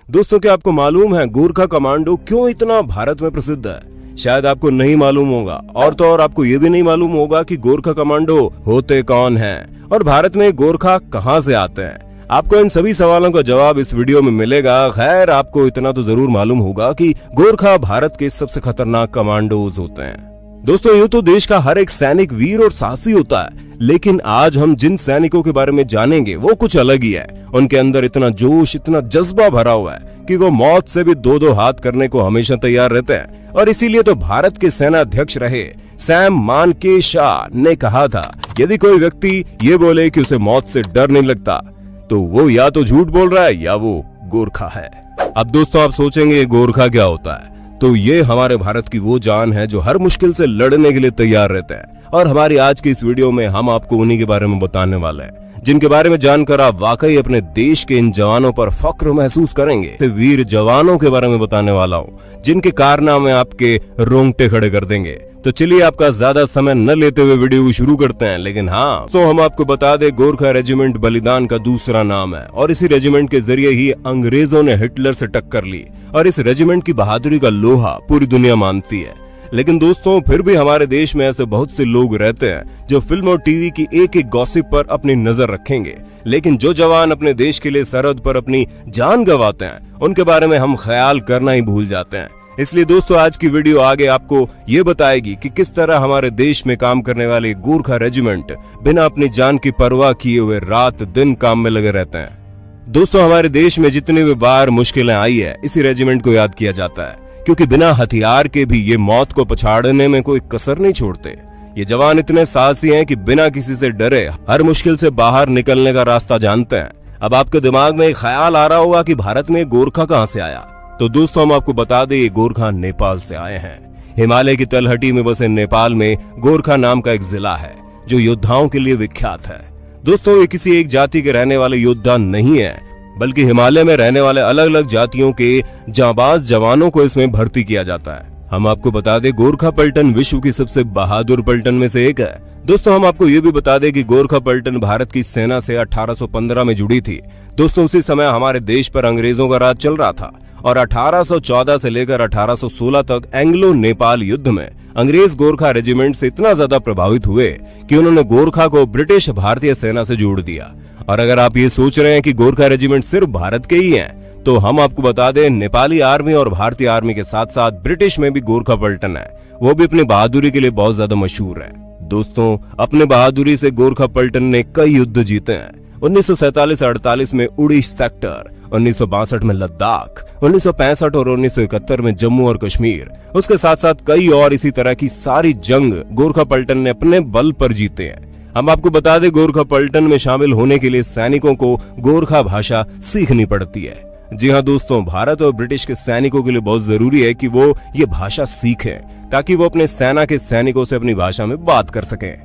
दोस्तों, क्या आपको मालूम है गोरखा कमांडो क्यों इतना भारत में प्रसिद्ध है? शायद आपको नहीं मालूम होगा, और तो और आपको ये भी नहीं मालूम होगा कि गोरखा कमांडो होते कौन हैं और भारत में गोरखा कहां से आते हैं। आपको इन सभी सवालों का जवाब इस वीडियो में मिलेगा। खैर, आपको इतना तो जरूर मालूम होगा कि गोरखा भारत के सबसे खतरनाक कमांडोज होते हैं। दोस्तों, यूं तो देश का हर एक सैनिक वीर और साहसी होता है, लेकिन आज हम जिन सैनिकों के बारे में जानेंगे वो कुछ अलग ही है। उनके अंदर इतना जोश, इतना जज्बा भरा हुआ है कि वो मौत से भी दो दो हाथ करने को हमेशा तैयार रहते हैं। और इसीलिए तो भारत के सेना अध्यक्ष रहे सैम मानेकशॉ ने कहा था, यदि कोई व्यक्ति ये बोले कि उसे मौत से डर नहीं लगता तो वो या तो झूठ बोल रहा है या वो गोरखा है। अब दोस्तों, आप सोचेंगे गोरखा क्या होता है? तो ये हमारे भारत की वो जान है जो हर मुश्किल से लड़ने के लिए तैयार रहते हैं। और हमारी आज की इस वीडियो में हम आपको उन्हीं के बारे में बताने वाले हैं, जिनके बारे में जानकर आप वाकई अपने देश के इन जवानों पर फख्र महसूस करेंगे। वीर जवानों के बारे में बताने वाला हूँ, जिनके कारनामे आपके रोंगटे खड़े कर देंगे। तो चलिए, आपका ज्यादा समय न लेते हुए वीडियो को शुरू करते हैं। लेकिन हाँ, तो हम आपको बता दें, गोरखा रेजिमेंट बलिदान का दूसरा नाम है और इसी रेजिमेंट के जरिए ही अंग्रेजों ने हिटलर से टक्कर ली और इस रेजिमेंट की बहादुरी का लोहा पूरी दुनिया मानती है। लेकिन दोस्तों, फिर भी हमारे देश में ऐसे बहुत से लोग रहते हैं जो फिल्म और टीवी की एक एक गॉसिप पर अपनी नजर रखेंगे, लेकिन जो जवान अपने देश के लिए सरहद पर अपनी जान गंवाते हैं उनके बारे में हम ख्याल करना ही भूल जाते हैं। इसलिए दोस्तों, आज की वीडियो आगे आपको ये बताएगी कि किस तरह हमारे देश में काम करने वाले गोरखा रेजिमेंट बिना अपनी जान की परवाह किए हुए रात दिन काम में लगे रहते हैं। दोस्तों, हमारे देश में जितनी भी बार मुश्किलें आई है, इसी रेजिमेंट को याद किया जाता है, क्योंकि बिना हथियार के भी ये मौत को पछाड़ने में कोई कसर नहीं छोड़ते। ये जवान इतने साहसी हैं कि बिना किसी से डरे हर मुश्किल से बाहर निकलने का रास्ता जानते हैं। अब आपके दिमाग में एक ख्याल आ रहा होगा कि भारत में गोरखा कहां से आया? तो दोस्तों, हम आपको बता दें, ये गोरखा नेपाल से आए हैं। हिमालय की तलहटी में बसे नेपाल में गोरखा नाम का एक जिला है जो योद्धाओं के लिए विख्यात है। दोस्तों, ये किसी एक जाति के रहने वाले योद्धा नहीं है, बल्कि हिमालय में रहने वाले अलग अलग जातियों के जांबाज जवानों को इसमें भर्ती किया जाता है। हम आपको बता दें, गोरखा पलटन विश्व की सबसे बहादुर पलटन में से एक है। दोस्तों, हम आपको ये भी बता दें कि गोरखा पलटन भारत की सेना से 1815 में जुड़ी थी। दोस्तों, उसी समय हमारे देश पर अंग्रेजों का राज चल रहा था और 1814 से लेकर 1816 तक एंग्लो नेपाल युद्ध में अंग्रेज गोरखा रेजिमेंट से इतना ज्यादा प्रभावित हुए कि उन्होंने गोरखा को ब्रिटिश भारतीय सेना से जोड़ दिया। और अगर आप ये सोच रहे हैं कि गोरखा रेजिमेंट सिर्फ भारत के ही हैं, तो हम आपको बता दें, नेपाली आर्मी और भारतीय आर्मी के साथ साथ ब्रिटिश में भी गोरखा पलटन है। वो भी अपनी बहादुरी के लिए बहुत ज्यादा मशहूर है। दोस्तों, अपने बहादुरी से गोरखा पलटन ने कई युद्ध जीते हैं। 1947-48 में उड़ी सेक्टर, 1962 में लद्दाख, 1965 और 1971 में जम्मू और कश्मीर, उसके साथ साथ कई और इसी तरह की सारी जंग गोरखा पलटन ने अपने बल पर जीते हैं। हम आपको बता दें, गोरखा पलटन में शामिल होने के लिए सैनिकों को गोरखा भाषा सीखनी पड़ती है। जी हाँ दोस्तों, भारत और ब्रिटिश के सैनिकों के लिए बहुत जरूरी है कि वो ये भाषा सीखें, ताकि वो अपने सेना के सैनिकों से अपनी भाषा में बात कर सकें।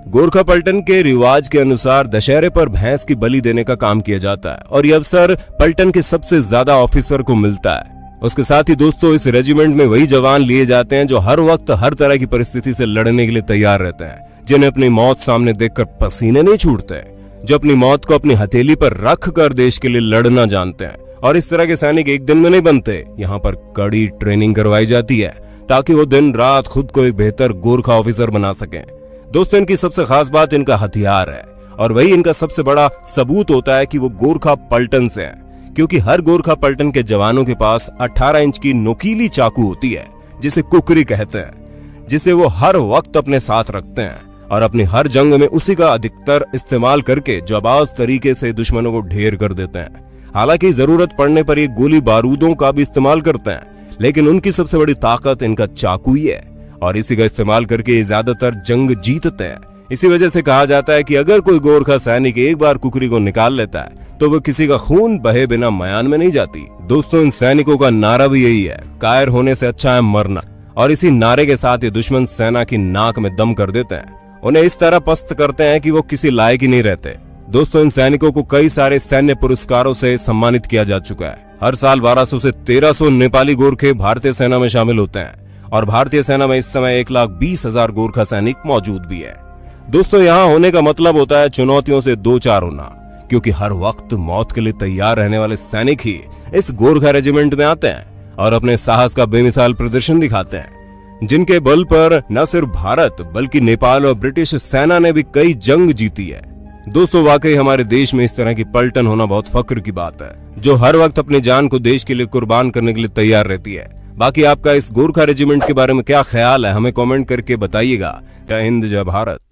गोरखा पलटन के रिवाज के अनुसार दशहरे पर भैंस की बलि देने का काम किया जाता है और यह अवसर पलटन के सबसे ज्यादा ऑफिसर को मिलता है। उसके साथ ही दोस्तों, इस रेजिमेंट में वही जवान लिए जाते हैं जो हर वक्त हर तरह की परिस्थिति से लड़ने के लिए तैयार रहते हैं, जिन्हें अपनी मौत सामने देखकर पसीने नहीं छूटते, जो अपनी मौत को अपनी हथेली पर रख कर देश के लिए लड़ना जानते हैं। और इस तरह के सैनिक एक दिन में नहीं बनते, यहाँ पर कड़ी ट्रेनिंग करवाई जाती है ताकि वो दिन रात खुद को एक बेहतर गोरखा ऑफिसर बना सकें। दोस्तों, इनकी सबसे खास बात इनका हथियार है और वही इनका सबसे बड़ा सबूत होता है कि वो गोरखा पलटन से है, क्योंकि हर गोरखा पलटन के जवानों के पास 18 इंच की नुकीली चाकू होती है, जिसे कुकरी कहते हैं, जिसे वो हर वक्त अपने साथ रखते हैं और अपनी हर जंग में उसी का अधिकतर इस्तेमाल करके जाबाज तरीके से दुश्मनों को ढेर कर देते हैं। हालांकि जरूरत पड़ने पर ये गोली बारूदों का भी इस्तेमाल करते हैं, लेकिन उनकी सबसे बड़ी ताकत इनका चाकू ही है और इसी का इस्तेमाल करके ये ज्यादातर जंग जीतते हैं। इसी वजह से कहा जाता है कि अगर कोई गोरखा सैनिक एक बार कुकरी को निकाल लेता है तो वो किसी का खून बहे बिना मयान में नहीं जाती। दोस्तों, इन सैनिकों का नारा भी यही है, कायर होने से अच्छा है मरना, और इसी नारे के साथ ये दुश्मन सेना की नाक में दम कर देते हैं। उन्हें इस तरह पस्त करते हैं कि वो किसी लायक ही नहीं रहते। दोस्तों, इन सैनिकों को कई सारे सैन्य पुरस्कारों से सम्मानित किया जा चुका है। हर साल 1200 से 1300 नेपाली गोरखे भारतीय सेना में शामिल होते हैं और भारतीय सेना में इस समय 1,20,000 गोरखा सैनिक मौजूद भी है। दोस्तों, यहाँ होने का मतलब होता है चुनौतियों से दो चार होना, क्योंकि हर वक्त मौत के लिए तैयार रहने वाले सैनिक ही इस गोरखा रेजिमेंट में आते हैं और अपने साहस का बेमिसाल प्रदर्शन दिखाते हैं, जिनके बल पर न सिर्फ भारत बल्कि नेपाल और ब्रिटिश सेना ने भी कई जंग जीती है। दोस्तों, वाकई हमारे देश में इस तरह की पलटन होना बहुत फक्र की बात है, जो हर वक्त अपनी जान को देश के लिए कुर्बान करने के लिए तैयार रहती है। बाकी आपका इस गोरखा रेजिमेंट के बारे में क्या ख्याल है, हमें कमेंट करके बताइएगा। जय हिंद, जय भारत।